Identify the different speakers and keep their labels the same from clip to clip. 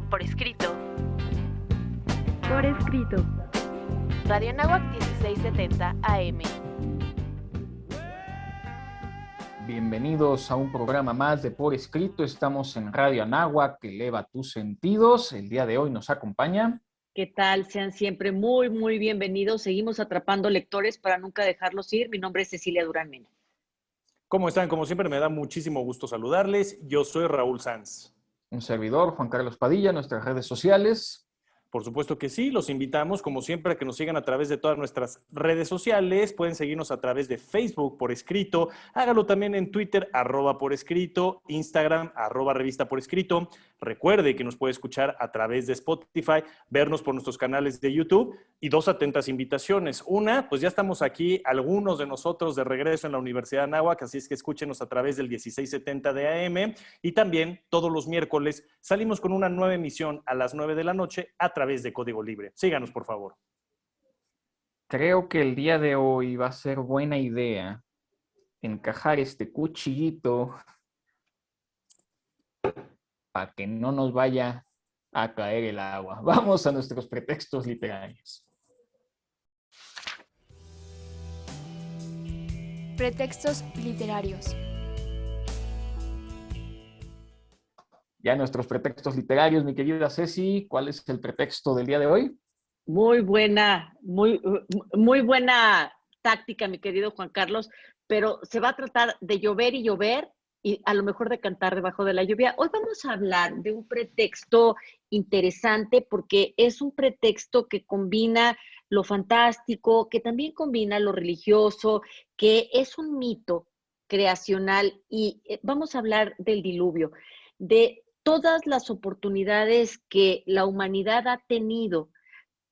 Speaker 1: por escrito.
Speaker 2: Por escrito.
Speaker 1: Radio Anáhuac 1670 AM.
Speaker 3: Bienvenidos a un programa más de Por Escrito. Estamos en Radio Anáhuac, que eleva tus sentidos. El día de hoy nos acompaña.
Speaker 2: ¿Qué tal? Sean siempre muy bienvenidos. Seguimos atrapando lectores para nunca dejarlos ir. Mi nombre es Cecilia Durán Mena.
Speaker 4: ¿Cómo están? Como siempre, me da muchísimo gusto saludarles. Yo soy Raúl Sanz.
Speaker 3: Un servidor, Juan Carlos Padilla, nuestras redes sociales.
Speaker 4: Por supuesto que sí, los invitamos como siempre a que nos sigan a través de todas nuestras redes sociales. Pueden seguirnos a través de Facebook por escrito, hágalo también en Twitter, @por escrito, Instagram, @revista por escrito. Recuerde que nos puede escuchar a través de Spotify, vernos por nuestros canales de YouTube y dos atentas invitaciones. Una, pues ya estamos aquí, algunos de nosotros de regreso en la Universidad de Anáhuac, así es que escúchenos a través del 1670 de AM y también todos los miércoles salimos con una nueva emisión a las 9 de la noche a través de Código Libre. Síganos, por favor.
Speaker 3: Creo que el día de hoy va a ser buena idea encajar este cuchillito para que no nos vaya a caer el agua. Vamos a nuestros pretextos literarios.
Speaker 5: Pretextos literarios.
Speaker 3: Ya nuestros pretextos literarios, mi querida Ceci, ¿cuál es el pretexto del día de hoy?
Speaker 2: Muy buena táctica, mi querido Juan Carlos, pero se va a tratar de llover y llover y a lo mejor de cantar debajo de la lluvia. Hoy vamos a hablar de un pretexto interesante porque es un pretexto que combina lo fantástico, que también combina lo religioso, que es un mito creacional y vamos a hablar del diluvio, de todas las oportunidades que la humanidad ha tenido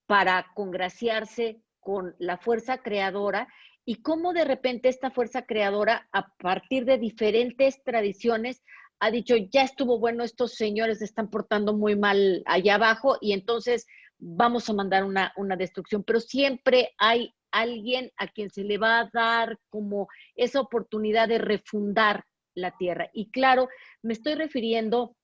Speaker 2: para congraciarse con la fuerza creadora y cómo de repente esta fuerza creadora, a partir de diferentes tradiciones, ha dicho, ya estuvo bueno, estos señores se están portando muy mal allá abajo y entonces vamos a mandar una destrucción. Pero siempre hay alguien a quien se le va a dar como esa oportunidad de refundar la tierra. Y claro, me estoy refiriendo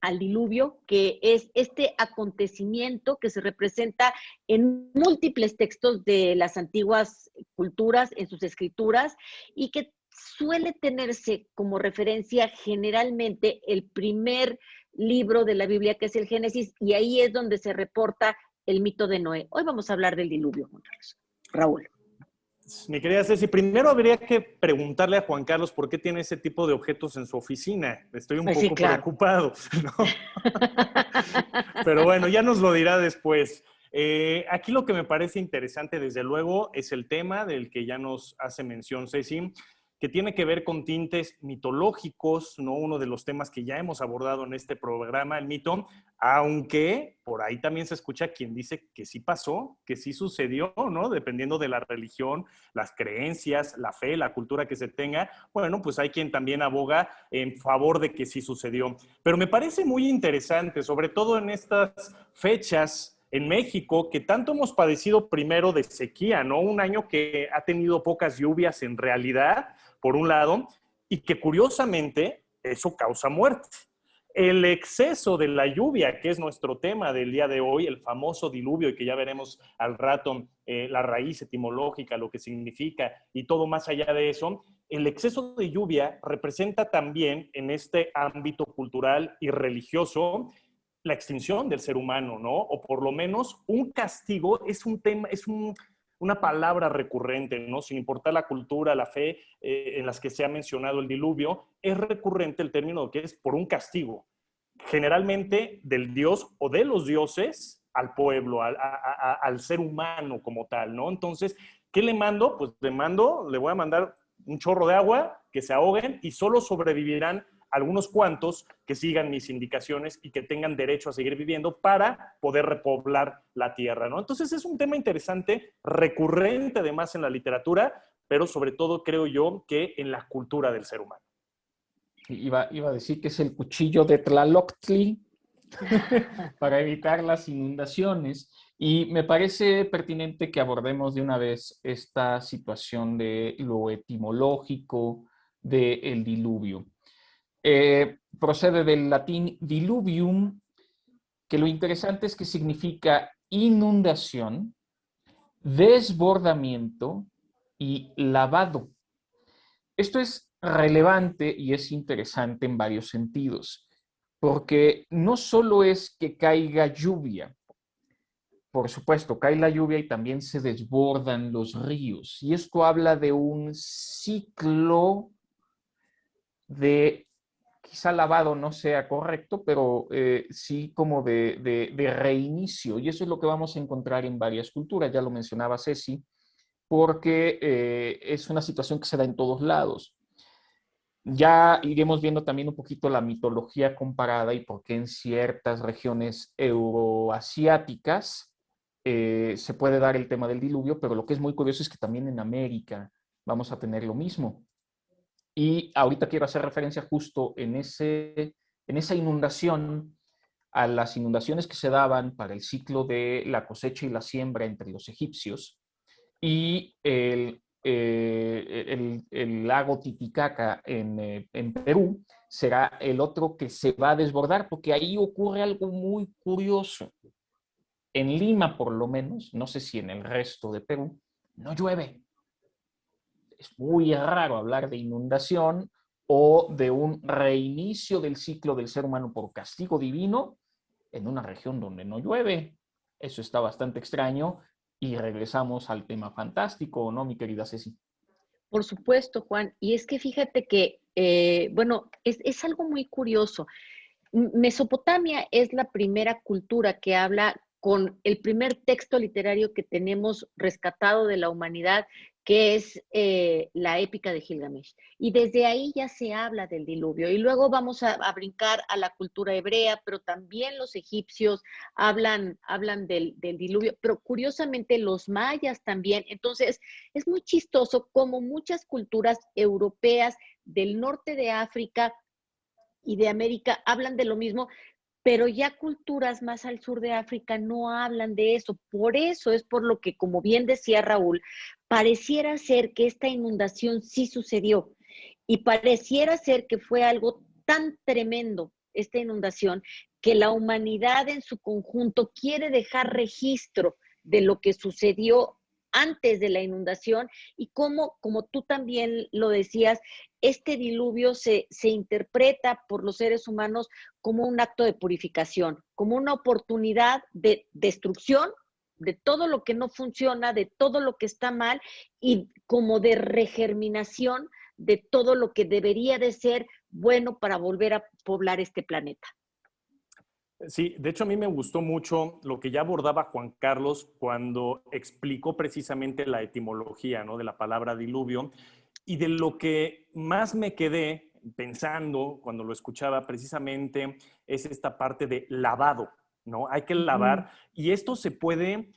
Speaker 2: al diluvio, que es este acontecimiento que se representa en múltiples textos de las antiguas culturas, en sus escrituras, y que suele tenerse como referencia generalmente el primer libro de la Biblia, que es el Génesis, y ahí es donde se reporta el mito de Noé. Hoy vamos a hablar del diluvio, Raúl.
Speaker 4: Mi querida Ceci, primero habría que preguntarle a Juan Carlos por qué tiene ese tipo de objetos en su oficina. Estoy un poco preocupado, ¿no? Pero bueno, ya nos lo dirá después. Aquí lo que me parece interesante, desde luego, es el tema del que ya nos hace mención Ceci, que tiene que ver con tintes mitológicos, ¿no? Uno de los temas que ya hemos abordado en este programa, el mito, aunque por ahí también se escucha quien dice que sí pasó, que sí sucedió, ¿no? Dependiendo de la religión, las creencias, la fe, la cultura que se tenga, bueno, pues hay quien también aboga en favor de que sí sucedió. Pero me parece muy interesante, sobre todo en estas fechas en México, que tanto hemos padecido primero de sequía, ¿no? Un año que ha tenido pocas lluvias en realidad, por un lado, y que curiosamente eso causa muerte. El exceso de la lluvia, que es nuestro tema del día de hoy, el famoso diluvio, y que ya veremos al rato la raíz etimológica, lo que significa y todo más allá de eso, el exceso de lluvia representa también en este ámbito cultural y religioso la extinción del ser humano, ¿no? O por lo menos un castigo es un tema, una palabra recurrente, ¿no? Sin importar la cultura, la fe en las que se ha mencionado el diluvio, es recurrente el término que es por un castigo, generalmente del dios o de los dioses al pueblo, al ser humano como tal, ¿no? Entonces, ¿qué le mando? Pues le voy a mandar un chorro de agua, que se ahoguen y solo sobrevivirán algunos cuantos que sigan mis indicaciones y que tengan derecho a seguir viviendo para poder repoblar la tierra, ¿no? Entonces es un tema interesante, recurrente además en la literatura, pero sobre todo creo yo que en la cultura del ser humano.
Speaker 3: Iba a decir que es el cuchillo de Tlaloctli para evitar las inundaciones. Y me parece pertinente que abordemos de una vez esta situación de lo etimológico del diluvio. Procede del latín diluvium, que lo interesante es que significa inundación, desbordamiento y lavado. Esto es relevante y es interesante en varios sentidos, porque no solo es que caiga lluvia, por supuesto, cae la lluvia y también se desbordan los ríos, y esto habla de un ciclo de, quizá lavado no sea correcto, pero sí como de reinicio, y eso es lo que vamos a encontrar en varias culturas, ya lo mencionaba Ceci, porque es una situación que se da en todos lados. Ya iremos viendo también un poquito la mitología comparada y por qué en ciertas regiones euroasiáticas se puede dar el tema del diluvio, pero lo que es muy curioso es que también en América vamos a tener lo mismo. Y ahorita quiero hacer referencia justo en esa inundación, a las inundaciones que se daban para el ciclo de la cosecha y la siembra entre los egipcios y el lago Titicaca en Perú será el otro que se va a desbordar, porque ahí ocurre algo muy curioso. En Lima, por lo menos, no sé si en el resto de Perú, no llueve. Es muy raro hablar de inundación o de un reinicio del ciclo del ser humano por castigo divino en una región donde no llueve. Eso está bastante extraño y regresamos al tema fantástico, ¿no, mi querida Ceci?
Speaker 2: Por supuesto, Juan. Y es que fíjate que, bueno, es algo muy curioso. Mesopotamia es la primera cultura que habla con el primer texto literario que tenemos rescatado de la humanidad, que es la épica de Gilgamesh. Y desde ahí ya se habla del diluvio. Y luego vamos a brincar a la cultura hebrea, pero también los egipcios hablan del diluvio, pero curiosamente los mayas también. Entonces, es muy chistoso como muchas culturas europeas del norte de África y de América hablan de lo mismo, pero ya culturas más al sur de África no hablan de eso. Por eso es por lo que, como bien decía Raúl, pareciera ser que esta inundación sí sucedió y pareciera ser que fue algo tan tremendo, esta inundación, que la humanidad en su conjunto quiere dejar registro de lo que sucedió antes de la inundación y cómo, como tú también lo decías, este diluvio se interpreta por los seres humanos como un acto de purificación, como una oportunidad de destrucción de todo lo que no funciona, de todo lo que está mal y como de regerminación de todo lo que debería de ser bueno para volver a poblar este planeta.
Speaker 4: Sí, de hecho a mí me gustó mucho lo que ya abordaba Juan Carlos cuando explicó precisamente la etimología, ¿no?, de la palabra diluvio, y de lo que más me quedé pensando cuando lo escuchaba precisamente es esta parte de lavado, ¿no? Hay que lavar, y esto se puede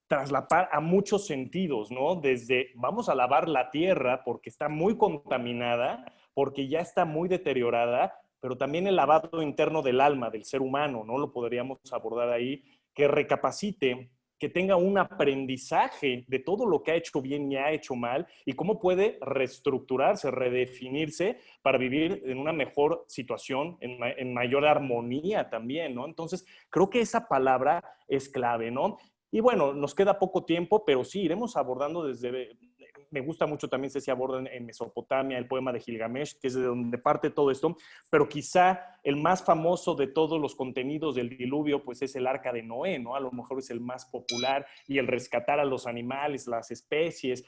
Speaker 4: traslapar a muchos sentidos, ¿no? Desde vamos a lavar la tierra porque está muy contaminada, porque ya está muy deteriorada, pero también el lavado interno del alma, del ser humano, ¿no? Lo podríamos abordar ahí, que recapacite, que tenga un aprendizaje de todo lo que ha hecho bien y ha hecho mal y cómo puede reestructurarse, redefinirse para vivir en una mejor situación, en mayor armonía también, ¿no? Entonces, creo que esa palabra es clave, ¿no? Y bueno, nos queda poco tiempo, pero sí, iremos abordando desde... Me gusta mucho también, se aborda en Mesopotamia, el poema de Gilgamesh, que es de donde parte todo esto, pero quizá el más famoso de todos los contenidos del diluvio, pues es el Arca de Noé, ¿no? A lo mejor es el más popular y el rescatar a los animales, las especies,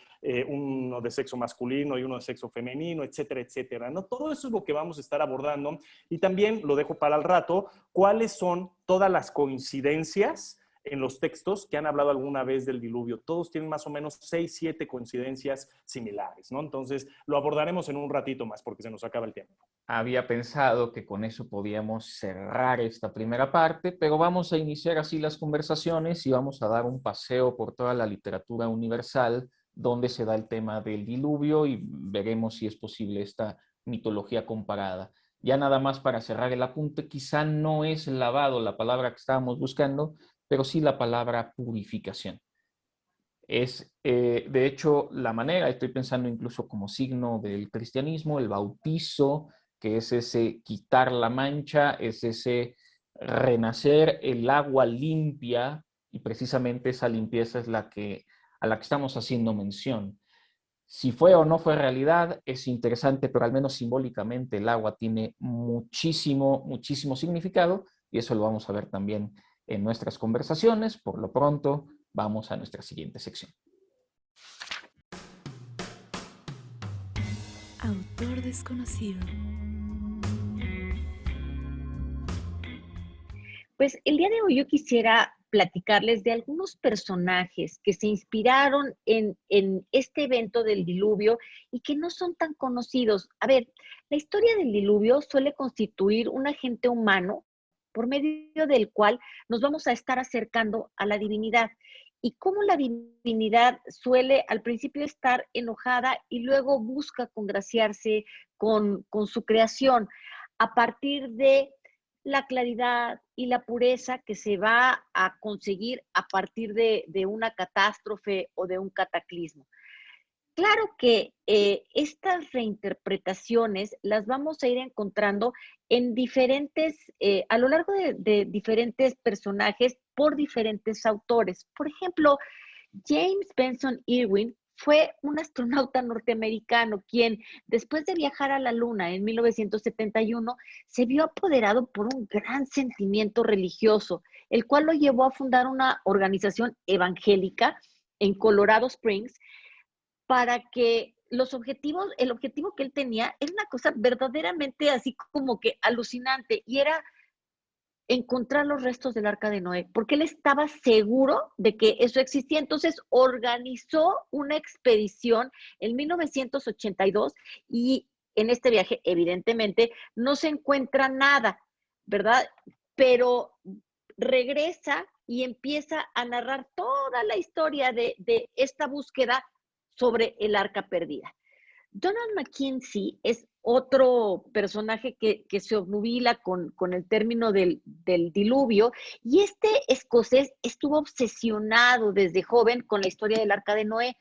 Speaker 4: uno de sexo masculino y uno de sexo femenino, etcétera, etcétera, ¿no? Todo eso es lo que vamos a estar abordando y también, lo dejo para el rato, cuáles son todas las coincidencias en los textos que han hablado alguna vez del diluvio. Todos tienen más o menos 6, 7 coincidencias similares, ¿no? Entonces, lo abordaremos en un ratito más porque se nos acaba el tiempo.
Speaker 3: Había pensado que con eso podíamos cerrar esta primera parte, pero vamos a iniciar así las conversaciones y vamos a dar un paseo por toda la literatura universal donde se da el tema del diluvio y veremos si es posible esta mitología comparada. Ya nada más para cerrar el apunte, quizá no es lavado la palabra que estábamos buscando, pero sí la palabra purificación. Es, de hecho, la manera, estoy pensando incluso como signo del cristianismo, el bautizo, que es ese quitar la mancha, es ese renacer el agua limpia, y precisamente esa limpieza es a la que estamos haciendo mención. Si fue o no fue realidad, es interesante, pero al menos simbólicamente el agua tiene muchísimo, muchísimo significado, y eso lo vamos a ver también en nuestras conversaciones. Por lo pronto, vamos a nuestra siguiente sección.
Speaker 5: Autor desconocido.
Speaker 2: Pues el día de hoy yo quisiera platicarles de algunos personajes que se inspiraron en este evento del diluvio y que no son tan conocidos. A ver, la historia del diluvio suele constituir un agente humano por medio del cual nos vamos a estar acercando a la divinidad. Y cómo la divinidad suele al principio estar enojada y luego busca congraciarse con su creación a partir de la claridad y la pureza que se va a conseguir a partir de una catástrofe o de un cataclismo. Claro que estas reinterpretaciones las vamos a ir encontrando en diferentes, a lo largo de diferentes personajes por diferentes autores. Por ejemplo, James Benson Irwin fue un astronauta norteamericano quien, después de viajar a la Luna en 1971, se vio apoderado por un gran sentimiento religioso, el cual lo llevó a fundar una organización evangélica en Colorado Springs para que el objetivo que él tenía era una cosa verdaderamente así como que alucinante, y era encontrar los restos del Arca de Noé, porque él estaba seguro de que eso existía. Entonces organizó una expedición en 1982 y en este viaje, evidentemente, no se encuentra nada, ¿verdad? Pero regresa y empieza a narrar toda la historia de esta búsqueda sobre el arca perdida. Donald Mackenzie es otro personaje que se obnubila con el término del diluvio, y este escocés estuvo obsesionado desde joven con la historia del Arca de Noé.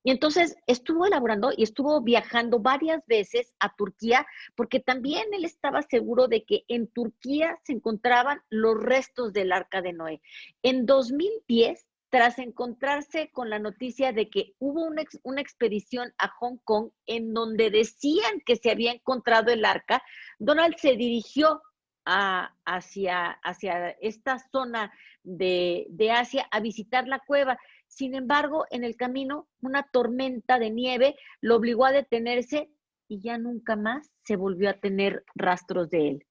Speaker 2: Y entonces estuvo elaborando y estuvo viajando varias veces a Turquía, porque también él estaba seguro de que en Turquía se encontraban los restos del Arca de Noé. En 2010, tras encontrarse con la noticia de que hubo una expedición a Hong Kong en donde decían que se había encontrado el arca, Donald se dirigió hacia esta zona de Asia a visitar la cueva. Sin embargo, en el camino, una tormenta de nieve lo obligó a detenerse y ya nunca más se volvió a tener rastros de él.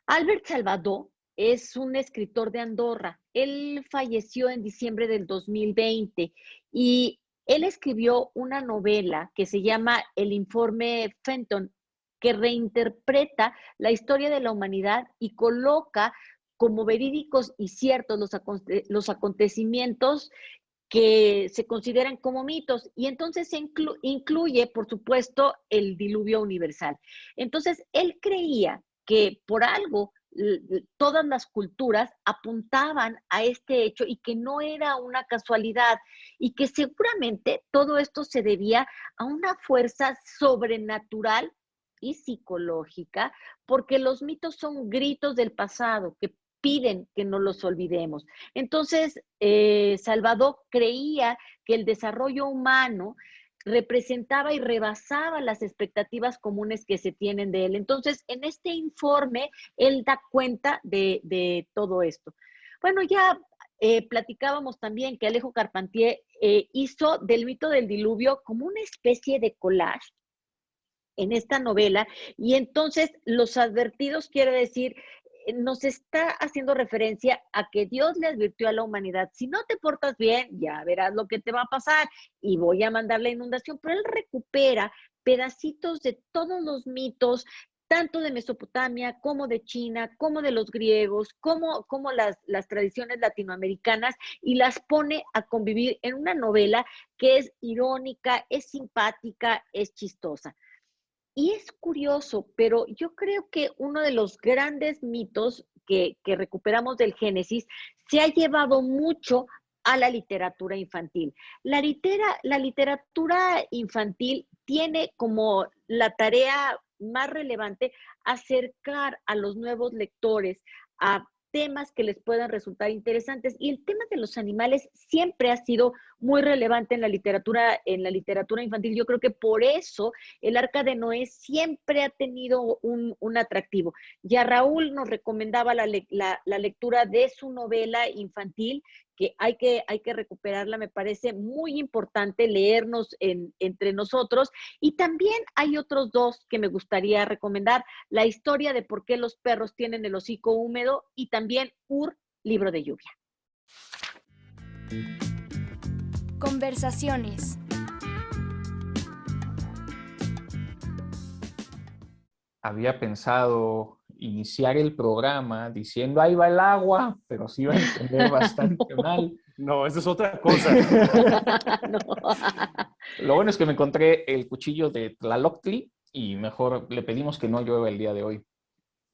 Speaker 2: Albert Salvador es un escritor de Andorra. Él falleció en diciembre del 2020 y él escribió una novela que se llama El Informe Fenton, que reinterpreta la historia de la humanidad y coloca como verídicos y ciertos los acontecimientos que se consideran como mitos, y entonces se incluye, por supuesto, el diluvio universal. Entonces, él creía que por algo todas las culturas apuntaban a este hecho y que no era una casualidad, y que seguramente todo esto se debía a una fuerza sobrenatural y psicológica, porque los mitos son gritos del pasado que piden que no los olvidemos. Entonces, Salvador creía que el desarrollo humano representaba y rebasaba las expectativas comunes que se tienen de él. Entonces, en este informe, él da cuenta de todo esto. Bueno, ya platicábamos también que Alejo Carpentier hizo del mito del diluvio como una especie de collage en esta novela, y entonces los advertidos quiere decir, nos está haciendo referencia a que Dios le advirtió a la humanidad: si no te portas bien, ya verás lo que te va a pasar y voy a mandar la inundación. Pero él recupera pedacitos de todos los mitos, tanto de Mesopotamia como de China, como de los griegos, como las tradiciones latinoamericanas, y las pone a convivir en una novela que es irónica, es simpática, es chistosa. Y es curioso, pero yo creo que uno de los grandes mitos que recuperamos del Génesis se ha llevado mucho a la literatura infantil. La literatura infantil tiene como la tarea más relevante acercar a los nuevos lectores a temas que les puedan resultar interesantes. Y el tema de los animales siempre ha sido muy relevante en la literatura infantil. Yo creo que por eso el Arca de Noé siempre ha tenido un atractivo. Ya Raúl nos recomendaba la lectura de su novela infantil, que hay que recuperarla, me parece muy importante leernos entre nosotros. Y también hay otros dos que me gustaría recomendar: La historia de por qué los perros tienen el hocico húmedo, y también Ur, libro de lluvia.
Speaker 5: Conversaciones.
Speaker 3: Había pensado iniciar el programa diciendo ahí va el agua, pero sí iba a entender bastante mal.
Speaker 4: No, eso es otra cosa.
Speaker 2: No.
Speaker 3: Lo bueno es que me encontré el cuchillo de Tlaloctli y mejor le pedimos que no llueva el día de hoy.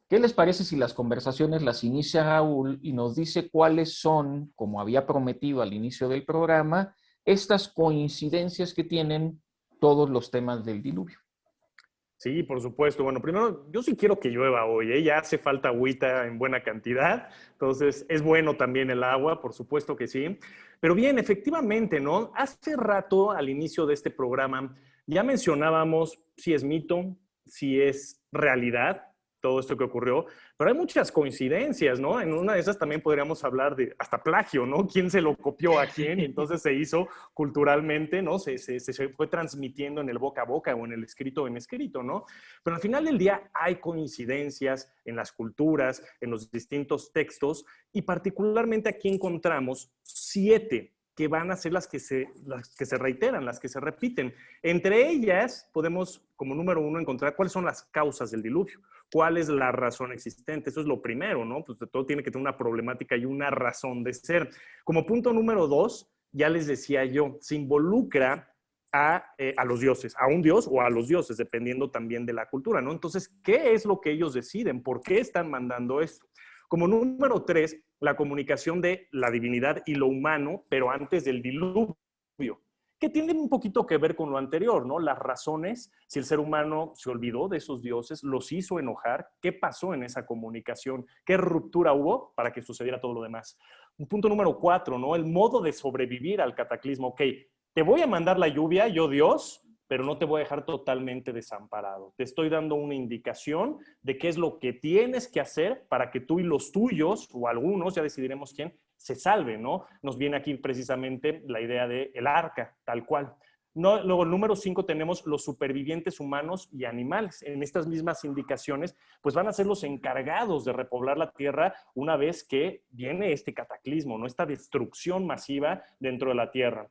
Speaker 3: ¿Qué les parece si las conversaciones las inicia Raúl y nos dice cuáles son, como había prometido al inicio del programa, estas coincidencias que tienen todos los temas del diluvio?
Speaker 4: Sí, por supuesto. Bueno, primero, yo sí quiero que llueva hoy, ¿eh? Ya hace falta agüita en buena cantidad, entonces es bueno también el agua, por supuesto que sí. Pero bien, efectivamente, ¿no? Hace rato, al inicio de este programa, ya mencionábamos si es mito, si es realidad, todo esto que ocurrió, pero hay muchas coincidencias, ¿no? En una de esas también podríamos hablar de hasta plagio, ¿no? ¿Quién se lo copió a quién? Y entonces se hizo culturalmente, ¿no? Se fue transmitiendo en el boca a boca o en el escrito en escrito, ¿no? Pero al final del día hay coincidencias en las culturas, en los distintos textos, y particularmente aquí encontramos 7 que van a ser las que se reiteran, las que se repiten. Entre ellas podemos, como número 1, encontrar cuáles son las causas del diluvio. ¿Cuál es la razón existente? Eso es lo primero, ¿no? Pues todo tiene que tener una problemática y una razón de ser. Como punto número 2, ya les decía yo, se involucra a los dioses, a un dios o a los dioses, dependiendo también de la cultura, ¿no? Entonces, ¿qué es lo que ellos deciden? ¿Por qué están mandando esto? Como número 3, la comunicación de la divinidad y lo humano, pero antes del diluvio, que tienen un poquito que ver con lo anterior, ¿no? Las razones, si el ser humano se olvidó de esos dioses, los hizo enojar, ¿qué pasó en esa comunicación? ¿Qué ruptura hubo para que sucediera todo lo demás? Un punto número 4, ¿no? El modo de sobrevivir al cataclismo. Ok, te voy a mandar la lluvia, yo Dios, pero no te voy a dejar totalmente desamparado. Te estoy dando una indicación de qué es lo que tienes que hacer para que tú y los tuyos, o algunos, ya decidiremos quién, se salven, ¿no? Nos viene aquí precisamente la idea del arca, tal cual. No, luego, el número 5, tenemos los supervivientes humanos y animales. En estas mismas indicaciones, pues van a ser los encargados de repoblar la tierra una vez que viene este cataclismo, ¿no? Esta destrucción masiva dentro de la tierra.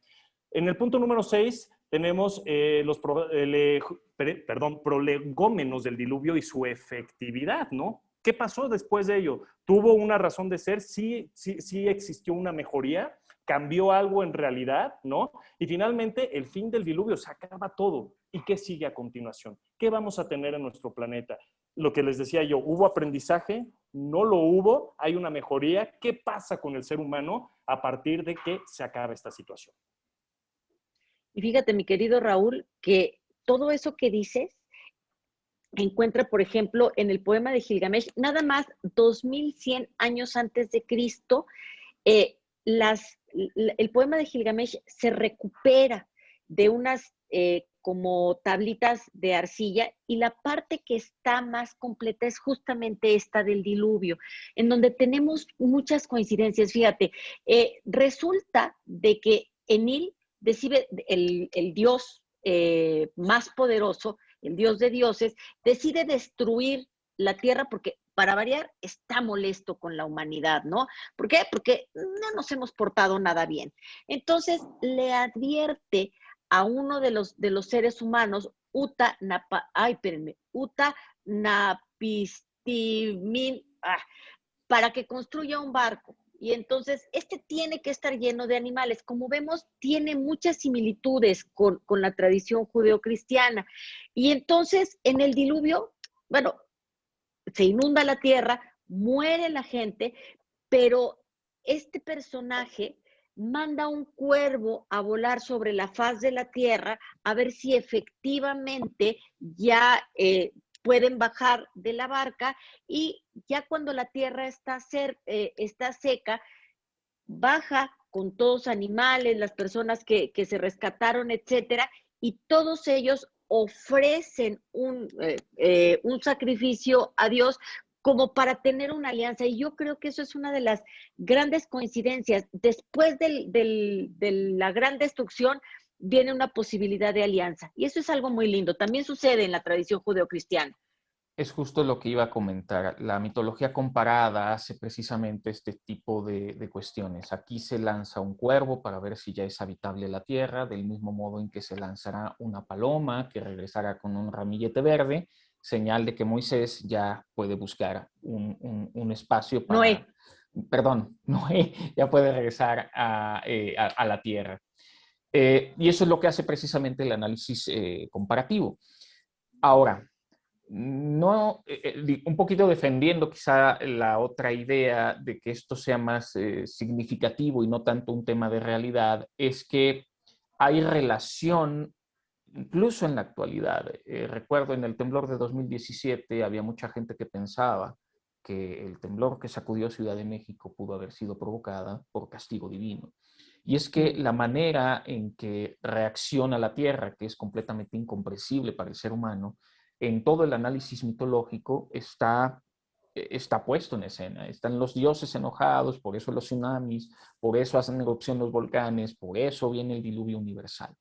Speaker 4: En el punto número 6, tenemos los prolegómenos del diluvio y su efectividad, ¿no? ¿Qué pasó después de ello? ¿Tuvo una razón de ser? ¿Sí existió una mejoría? ¿Cambió algo en realidad? ¿No? Y finalmente, el fin del diluvio, se acaba todo. ¿Y qué sigue a continuación? ¿Qué vamos a tener en nuestro planeta? Lo que les decía yo, ¿hubo aprendizaje? ¿No lo hubo? ¿Hay una mejoría? ¿Qué pasa con el ser humano a partir de que se acabe esta situación?
Speaker 2: Y fíjate, mi querido Raúl, que todo eso que dices encuentra, por ejemplo, en el poema de Gilgamesh, nada más 2100 años antes de Cristo. El poema de Gilgamesh se recupera de unas como tablitas de arcilla, y la parte que está más completa es justamente esta del diluvio, en donde tenemos muchas coincidencias. Fíjate, resulta de que Enlil decide, el dios más poderoso, el dios de dioses, decide destruir la tierra porque, para variar, está molesto con la humanidad, ¿no? ¿Por qué? Porque no nos hemos portado nada bien. Entonces le advierte a uno de los seres humanos, Uta Napistimin, para que construya un barco. Y entonces, tiene que estar lleno de animales. Como vemos, tiene muchas similitudes con la tradición judeocristiana. Y entonces, en el diluvio, bueno, se inunda la tierra, muere la gente, pero este personaje manda un cuervo a volar sobre la faz de la tierra a ver si efectivamente ya pueden bajar de la barca y ya cuando la tierra está seca, baja con todos los animales, las personas que se rescataron, etcétera, y todos ellos ofrecen un sacrificio a Dios como para tener una alianza. Y yo creo que eso es una de las grandes coincidencias. Después de la gran destrucción viene una posibilidad de alianza. Y eso es algo muy lindo. También sucede en la tradición judeocristiana.
Speaker 3: Es justo lo que iba a comentar. La mitología comparada hace precisamente este tipo de cuestiones. Aquí se lanza un cuervo para ver si ya es habitable la tierra, del mismo modo en que se lanzará una paloma que regresará con un ramillete verde, señal de que Moisés ya puede buscar un espacio para...
Speaker 2: Noé.
Speaker 3: Perdón, Noé ya puede regresar a la tierra. Y eso es lo que hace precisamente el análisis comparativo. Ahora, no, un poquito defendiendo quizá la otra idea de que esto sea más significativo y no tanto un tema de realidad, es que hay relación incluso en la actualidad. Recuerdo en el temblor de 2017 había mucha gente que pensaba que el temblor que sacudió Ciudad de México pudo haber sido provocada por castigo divino. Y es que la manera en que reacciona la Tierra, que es completamente incomprensible para el ser humano, en todo el análisis mitológico está puesto en escena. Están los dioses enojados, por eso los tsunamis, por eso hacen erupción los volcanes, por eso viene el diluvio universal.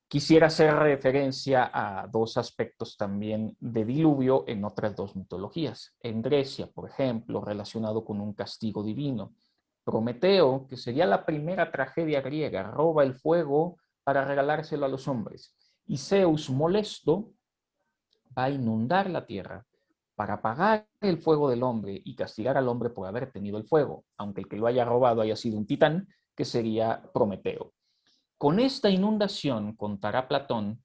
Speaker 3: Quisiera hacer referencia a dos aspectos también de diluvio en otras dos mitologías. En Grecia, por ejemplo, relacionado con un castigo divino. Prometeo, que sería la primera tragedia griega, roba el fuego para regalárselo a los hombres. Y Zeus, molesto, va a inundar la tierra para apagar el fuego del hombre y castigar al hombre por haber tenido el fuego, aunque el que lo haya robado haya sido un titán, que sería Prometeo. Con esta inundación, contará Platón,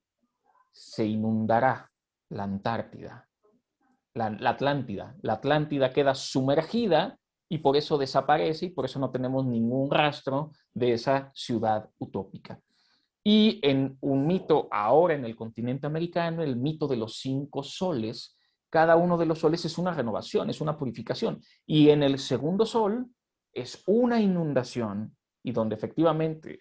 Speaker 3: se inundará la Antártida, la Atlántida. La Atlántida queda sumergida y por eso desaparece y por eso no tenemos ningún rastro de esa ciudad utópica. Y en un mito ahora en el continente americano, el mito de los 5 soles, cada uno de los soles es una renovación, es una purificación. Y en el segundo sol es una inundación y donde efectivamente,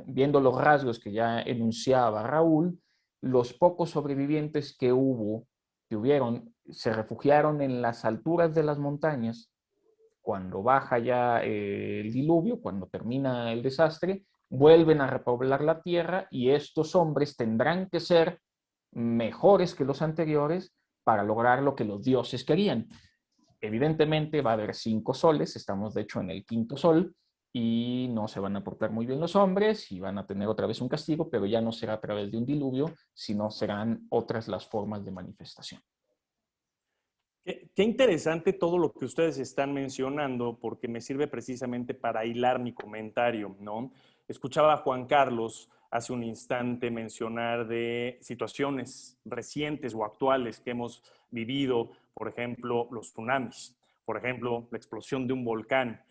Speaker 3: viendo los rasgos que ya enunciaba Raúl, los pocos sobrevivientes que hubieron, se refugiaron en las alturas de las montañas. Cuando baja ya el diluvio, cuando termina el desastre, vuelven a repoblar la tierra y estos hombres tendrán que ser mejores que los anteriores para lograr lo que los dioses querían. Evidentemente va a haber 5 soles, estamos de hecho en el 5º sol, y no se van a portar muy bien los hombres y van a tener otra vez un castigo, pero ya no será a través de un diluvio, sino serán otras las formas de manifestación.
Speaker 4: Qué interesante todo lo que ustedes están mencionando, porque me sirve precisamente para hilar mi comentario, ¿no? Escuchaba a Juan Carlos hace un instante mencionar de situaciones recientes o actuales que hemos vivido, por ejemplo, los tsunamis, por ejemplo, la explosión de un volcán,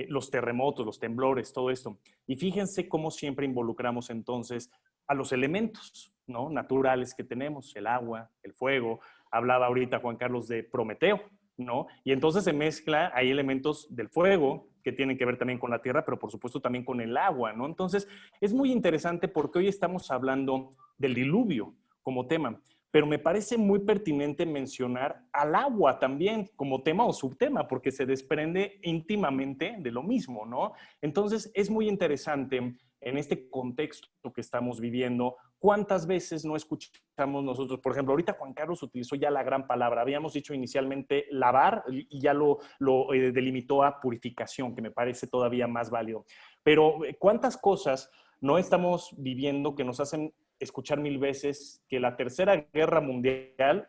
Speaker 4: los terremotos, los temblores, todo esto. Y fíjense cómo siempre involucramos entonces a los elementos, ¿no?, naturales que tenemos, el agua, el fuego. Hablaba ahorita Juan Carlos de Prometeo, ¿no? Y entonces se mezcla, hay elementos del fuego que tienen que ver también con la tierra, pero por supuesto también con el agua, ¿no? Entonces es muy interesante porque hoy estamos hablando del diluvio como tema, pero me parece muy pertinente mencionar al agua también como tema o subtema, porque se desprende íntimamente de lo mismo, ¿no? Entonces es muy interesante en este contexto que estamos viviendo. ¿Cuántas veces no escuchamos nosotros? Por ejemplo, ahorita Juan Carlos utilizó ya la gran palabra. Habíamos dicho inicialmente lavar y ya lo delimitó a purificación, que me parece todavía más válido. Pero ¿cuántas cosas no estamos viviendo que nos hacen escuchar 1000 veces que la Tercera Guerra Mundial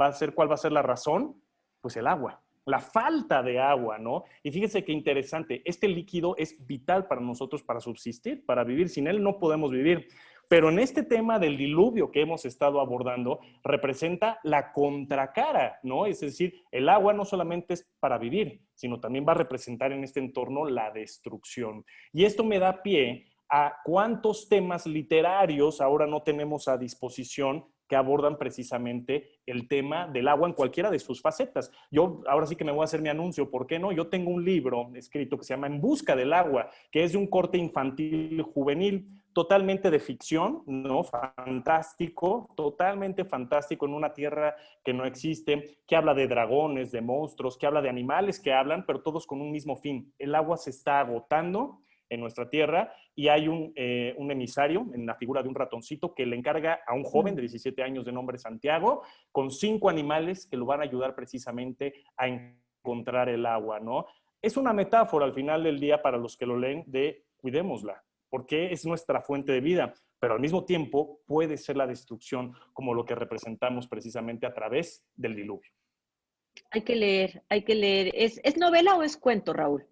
Speaker 4: va a ser, ¿cuál va a ser la razón? Pues el agua. La falta de agua, ¿no? Y fíjense qué interesante, este líquido es vital para nosotros para subsistir, para vivir. Sin él no podemos vivir. Pero en este tema del diluvio que hemos estado abordando, representa la contracara, ¿no? Es decir, el agua no solamente es para vivir, sino también va a representar en este entorno la destrucción. Y esto me da pie a cuántos temas literarios ahora no tenemos a disposición que abordan precisamente el tema del agua en cualquiera de sus facetas. Yo ahora sí que me voy a hacer mi anuncio, ¿por qué no? Yo tengo un libro escrito que se llama En busca del agua, que es de un corte infantil juvenil, totalmente de ficción, ¿no? Fantástico, totalmente fantástico, en una tierra que no existe, que habla de dragones, de monstruos, que habla de animales que hablan, pero todos con un mismo fin. El agua se está agotando en nuestra tierra y hay un emisario en la figura de un ratoncito que le encarga a un joven de 17 años de nombre Santiago con 5 animales que lo van a ayudar precisamente a encontrar el agua, ¿no? Es una metáfora al final del día para los que lo leen de cuidémosla, porque es nuestra fuente de vida, pero al mismo tiempo puede ser la destrucción como lo que representamos precisamente a través del diluvio.
Speaker 2: Hay que leer, hay que leer. ¿Es novela o es cuento, Raúl?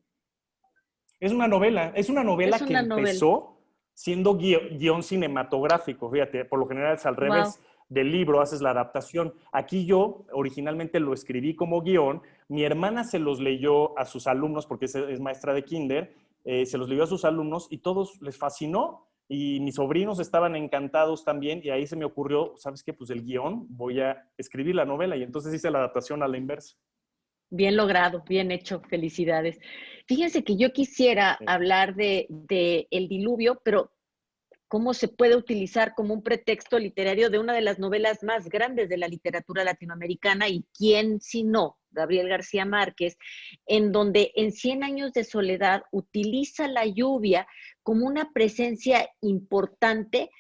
Speaker 4: Es una novela
Speaker 2: Es
Speaker 4: que
Speaker 2: una novela.
Speaker 4: empezó siendo guión cinematográfico, fíjate, por lo general es al revés.
Speaker 2: Wow.
Speaker 4: Del libro haces la adaptación. Aquí yo originalmente lo escribí como guión, mi hermana se los leyó a sus alumnos, porque es maestra de kinder, se los leyó a sus alumnos y todos les fascinó y mis sobrinos estaban encantados también y ahí se me ocurrió, ¿sabes qué? Pues el guión, voy a escribir la novela y entonces hice la adaptación a la inversa.
Speaker 2: Bien logrado, bien hecho, felicidades. Fíjense que yo quisiera
Speaker 4: Sí.
Speaker 2: hablar de El Diluvio, pero cómo se puede utilizar como un pretexto literario de una de las novelas más grandes de la literatura latinoamericana, y quién si no, Gabriel García Márquez, en donde en 100 años de soledad utiliza la lluvia como una presencia importante.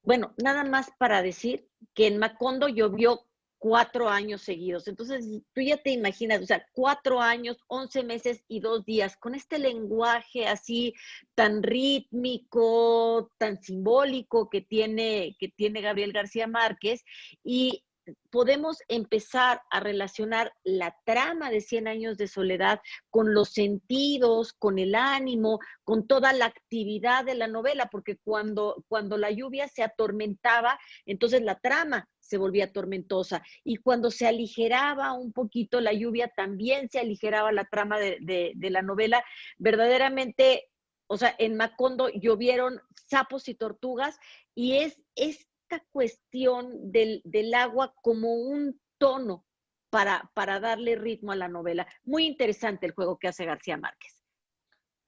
Speaker 2: Bueno, nada más para decir que en Macondo llovió 4 años seguidos. Entonces, tú ya te imaginas, o sea, 4 años, 11 meses y 2 días, con este lenguaje así tan rítmico, tan simbólico que tiene Gabriel García Márquez, y podemos empezar a relacionar la trama de 100 años de soledad con los sentidos, con el ánimo, con toda la actividad de la novela, porque cuando la lluvia se atormentaba, entonces la trama se volvía tormentosa. Y cuando se aligeraba un poquito la lluvia, también se aligeraba la trama de la novela. Verdaderamente, o sea, en Macondo llovieron sapos y tortugas, y es esta cuestión del agua como un tono para darle ritmo a la novela. Muy interesante el juego que hace García Márquez.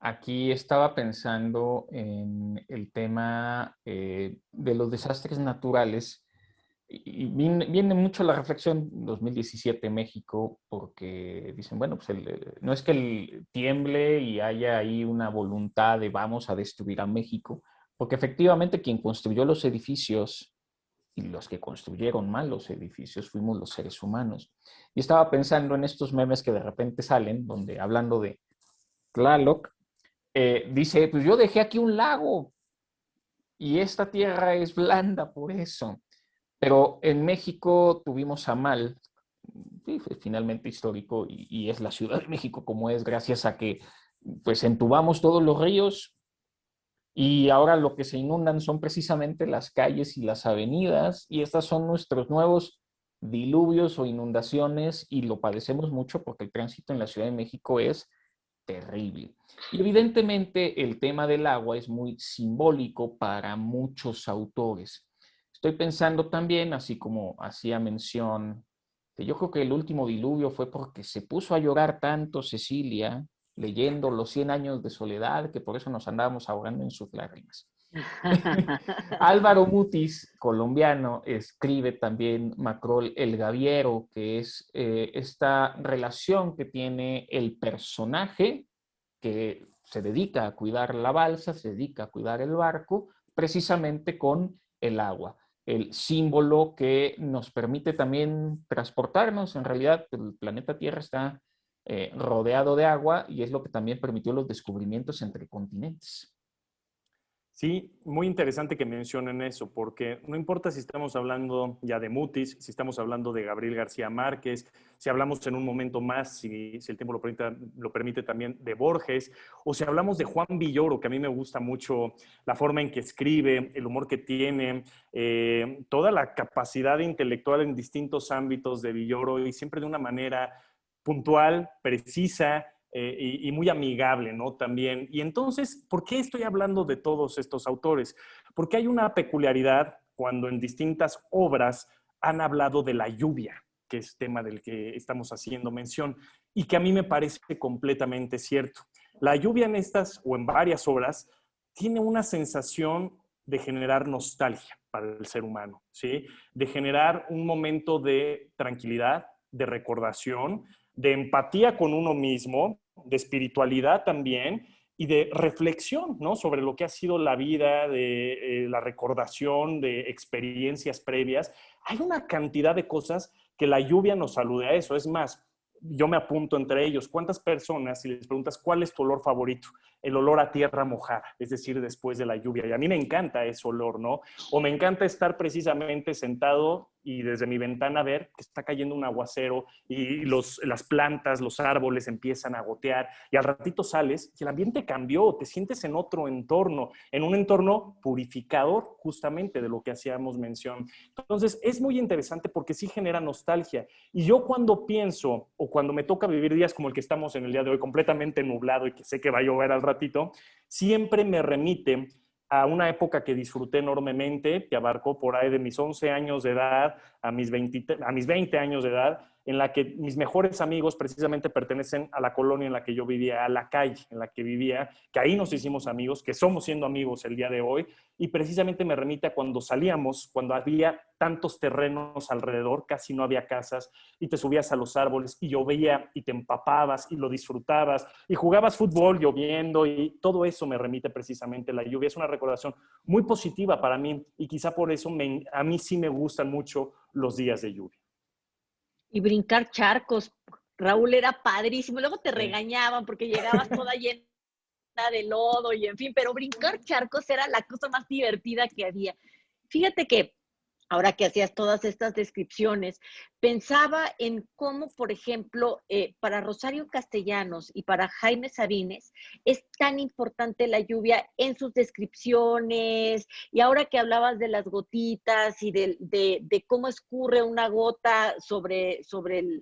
Speaker 3: Aquí estaba pensando en el tema de los desastres naturales y viene mucho la reflexión 2017 México, porque dicen, bueno, pues no es que tiemble y haya ahí una voluntad de vamos a destruir a México, porque efectivamente quien construyó los edificios y los que construyeron mal los edificios fuimos los seres humanos. Y estaba pensando en estos memes que de repente salen, donde hablando de Tlaloc, dice, pues yo dejé aquí un lago y esta tierra es blanda por eso. Pero en México tuvimos a mal, sí, finalmente histórico, y es la Ciudad de México como es, gracias a que pues entubamos todos los ríos y ahora lo que se inundan son precisamente las calles y las avenidas, y estas son nuestros nuevos diluvios o inundaciones, y lo padecemos mucho porque el tránsito en la Ciudad de México es terrible. Y evidentemente el tema del agua es muy simbólico para muchos autores. Estoy pensando también, así como hacía mención, que yo creo que el último diluvio fue porque se puso a llorar tanto Cecilia, leyendo Los 100 años de soledad, que por eso nos andábamos ahogando en sus lágrimas. Álvaro Mutis, colombiano, escribe también Macrol el Gaviero, que es esta relación que tiene el personaje que se dedica a cuidar la balsa, se dedica a cuidar el barco, precisamente con el agua. El símbolo que nos permite también transportarnos. En realidad, el planeta Tierra está rodeado de agua y es lo que también permitió los descubrimientos entre continentes.
Speaker 4: Sí, muy interesante que mencionen eso, porque no importa si estamos hablando ya de Mutis, si estamos hablando de Gabriel García Márquez, si hablamos en un momento más, si el tiempo lo permite también, de Borges, o si hablamos de Juan Villoro, que a mí me gusta mucho la forma en que escribe, el humor que tiene, toda la capacidad intelectual en distintos ámbitos de Villoro, y siempre de una manera puntual, precisa, y muy amigable, ¿no? También. Y entonces, ¿por qué estoy hablando de todos estos autores? Porque hay una peculiaridad cuando en distintas obras han hablado de la lluvia, que es tema del que estamos haciendo mención, y que a mí me parece completamente cierto. La lluvia en estas o en varias obras tiene una sensación de generar nostalgia para el ser humano, ¿sí? De generar un momento de tranquilidad, de recordación, de empatía con uno mismo, de espiritualidad también y de reflexión, ¿no? Sobre lo que ha sido la vida, de la recordación de experiencias previas. Hay una cantidad de cosas que la lluvia nos alude a eso. Es más, yo me apunto entre ellos. ¿Cuántas personas, si les preguntas cuál es tu olor favorito? El olor a tierra mojada, es decir, después de la lluvia. Y a mí me encanta ese olor, ¿no? O me encanta estar precisamente sentado y desde mi ventana ver que está cayendo un aguacero y las plantas, los árboles empiezan a gotear y al ratito sales y el ambiente cambió, te sientes en otro entorno, en un entorno purificador justamente de lo que hacíamos mención. Entonces, es muy interesante porque sí genera nostalgia. Y yo cuando pienso o cuando me toca vivir días como el que estamos en el día de hoy, completamente nublado y que sé que va a llover al ratito, siempre me remite a una época que disfruté enormemente, que abarcó por ahí de mis 11 años de edad a mis 20 años de edad, en la que mis mejores amigos precisamente pertenecen a la colonia en la que yo vivía, a la calle en la que vivía, que ahí nos hicimos amigos, que somos siendo amigos el día de hoy, y precisamente me remite a cuando salíamos, cuando había tantos terrenos alrededor, casi no había casas, y te subías a los árboles y llovía y te empapabas y lo disfrutabas, y jugabas fútbol lloviendo, y todo eso me remite precisamente a la lluvia. Es una recordación muy positiva para mí, y quizá por eso a mí sí me gustan mucho los días de lluvia.
Speaker 2: Y brincar charcos, Raúl, era padrísimo. Luego te regañaban porque llegabas toda llena de lodo y en fin, pero brincar charcos era la cosa más divertida que había. Fíjate que ahora que hacías todas estas descripciones, pensaba en cómo, por ejemplo, para Rosario Castellanos y para Jaime Sabines, es tan importante la lluvia en sus descripciones, y ahora que hablabas de las gotitas y de cómo escurre una gota sobre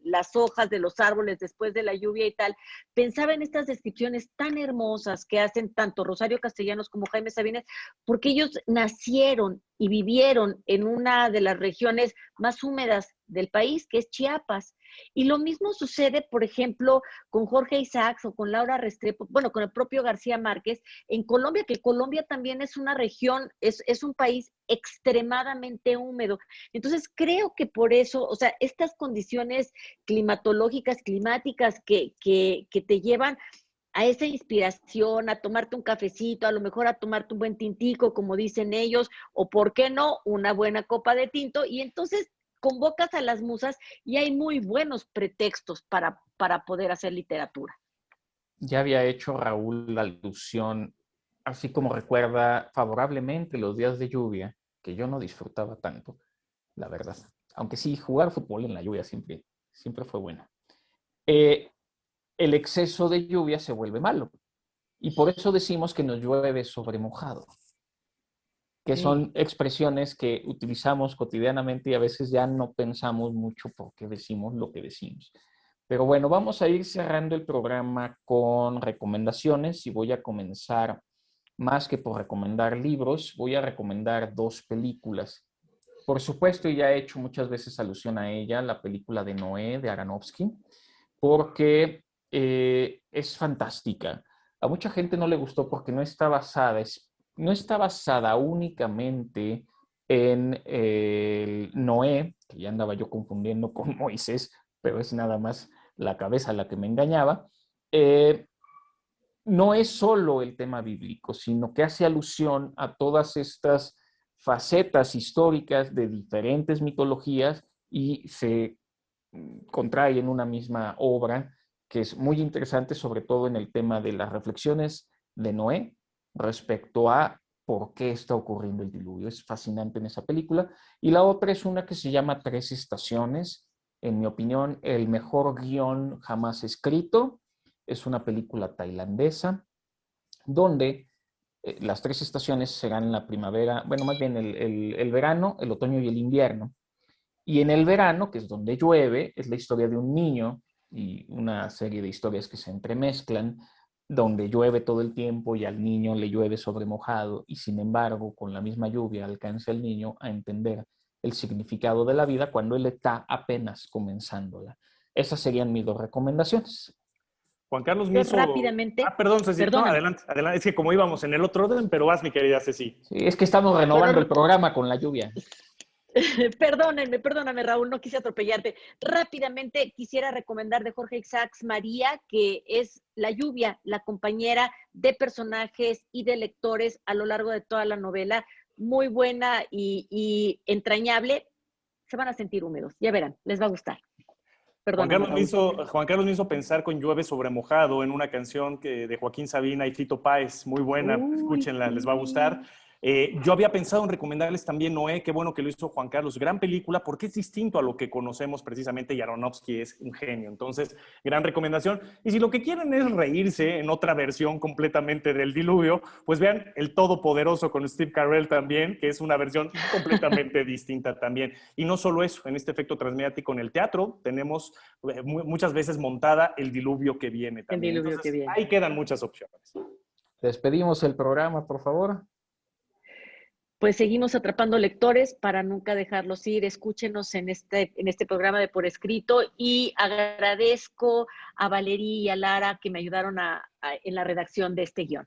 Speaker 2: las hojas de los árboles después de la lluvia y tal, pensaba en estas descripciones tan hermosas que hacen tanto Rosario Castellanos como Jaime Sabines, porque ellos nacieron y vivieron en una de las regiones más húmedas del país, que es Chiapas. Y lo mismo sucede, por ejemplo, con Jorge Isaacs o con Laura Restrepo, bueno, con el propio García Márquez, en Colombia, que Colombia también es una región, es un país extremadamente húmedo. Entonces, creo que por eso, o sea, estas condiciones climatológicas, climáticas que te llevan a esa inspiración, a tomarte un cafecito, a lo mejor a tomarte un buen tintico, como dicen ellos, o por qué no, una buena copa de tinto, y entonces convocas a las musas y hay muy buenos pretextos para poder hacer literatura.
Speaker 3: Ya había hecho Raúl la alusión, así como recuerda favorablemente los días de lluvia, que yo no disfrutaba tanto, la verdad. Aunque sí, jugar fútbol en la lluvia siempre fue bueno. El exceso de lluvia se vuelve malo. Y por eso decimos que nos llueve sobre mojado, que son expresiones que utilizamos cotidianamente y a veces ya no pensamos mucho por qué decimos lo que decimos. Pero bueno, vamos a ir cerrando el programa con recomendaciones y voy a comenzar, más que por recomendar libros, voy a recomendar 2 películas. Por supuesto, ya he hecho muchas veces alusión a ella, la película de Noé, de Aronofsky, porque es fantástica. A mucha gente no le gustó porque no está basada únicamente en el Noé, que ya andaba yo confundiendo con Moisés, pero es nada más la cabeza la que me engañaba. No es solo el tema bíblico, sino que hace alusión a todas estas facetas históricas de diferentes mitologías y se contrae en una misma obra que es muy interesante, sobre todo en el tema de las reflexiones de Noé respecto a por qué está ocurriendo el diluvio. Es fascinante en esa película. Y la otra es una que se llama 3 estaciones. En mi opinión, el mejor guión jamás escrito. Es una película tailandesa donde las 3 estaciones serán la primavera, bueno, más bien el verano, el otoño y el invierno. Y en el verano, que es donde llueve, es la historia de un niño y una serie de historias que se entremezclan, donde llueve todo el tiempo y al niño le llueve sobre mojado, y sin embargo, con la misma lluvia alcanza el niño a entender el significado de la vida cuando él está apenas comenzándola. Esas serían mis dos recomendaciones.
Speaker 4: Juan Carlos me
Speaker 2: Yo
Speaker 4: hizo...
Speaker 2: rápidamente,
Speaker 4: Ah, perdón, Ceci. No,
Speaker 2: perdóname,
Speaker 4: adelante, adelante. Es que como íbamos en el otro orden, pero vas, mi querida Ceci.
Speaker 3: Sí, es que estamos renovando el
Speaker 2: Perdón.
Speaker 3: programa con la lluvia.
Speaker 2: Perdóname, Raúl, no quise atropellarte. Rápidamente quisiera recomendar de Jorge Isaacs María, que es la lluvia, la compañera de personajes y de lectores a lo largo de toda la novela. Muy buena y entrañable. Se van a sentir húmedos, ya verán, les va a gustar. Perdóname, Raúl.
Speaker 4: Juan Carlos me hizo pensar con Llueve sobre mojado en una canción de Joaquín Sabina y Fito Páez, muy buena, escúchenla, les va a gustar. Yo había pensado en recomendarles también Noé, qué bueno que lo hizo Juan Carlos, gran película porque es distinto a lo que conocemos precisamente y Aronofsky es un genio, entonces gran recomendación. Y si lo que quieren es reírse en otra versión completamente del diluvio, pues vean El Todopoderoso con Steve Carell también, que es una versión completamente distinta también. Y no solo eso, en este efecto transmediático en el teatro tenemos muchas veces montada El Diluvio que viene también.
Speaker 2: El diluvio
Speaker 4: Entonces,
Speaker 2: que viene.
Speaker 4: ahí quedan muchas opciones.
Speaker 3: Despedimos el programa, por favor.
Speaker 2: Pues seguimos atrapando lectores para nunca dejarlos ir. Escúchenos en este programa de Por Escrito y agradezco a Valeria y a Lara que me ayudaron en la redacción de este guión.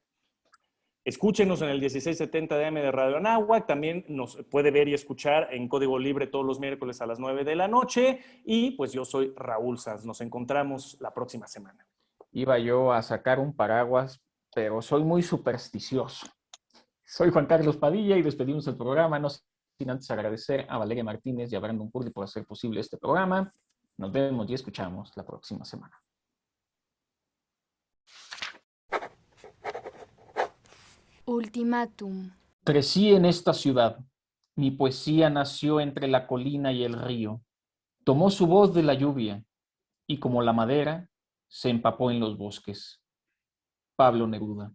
Speaker 4: Escúchenos en el 1670 de AM de Radio Anáhuac. También nos puede ver y escuchar en Código Libre todos los miércoles a las 9 de la noche. Y pues yo soy Raúl Sanz. Nos encontramos la próxima semana.
Speaker 3: Iba yo a sacar un paraguas, pero soy muy supersticioso. Soy Juan Carlos Padilla y despedimos el programa, no sin antes agradecer a Valeria Martínez y a Brandon Curly por hacer posible este programa. Nos vemos y escuchamos la próxima semana.
Speaker 5: Ultimátum.
Speaker 3: Crecí en esta ciudad. Mi poesía nació entre la colina y el río. Tomó su voz de la lluvia y como la madera se empapó en los bosques. Pablo Neruda.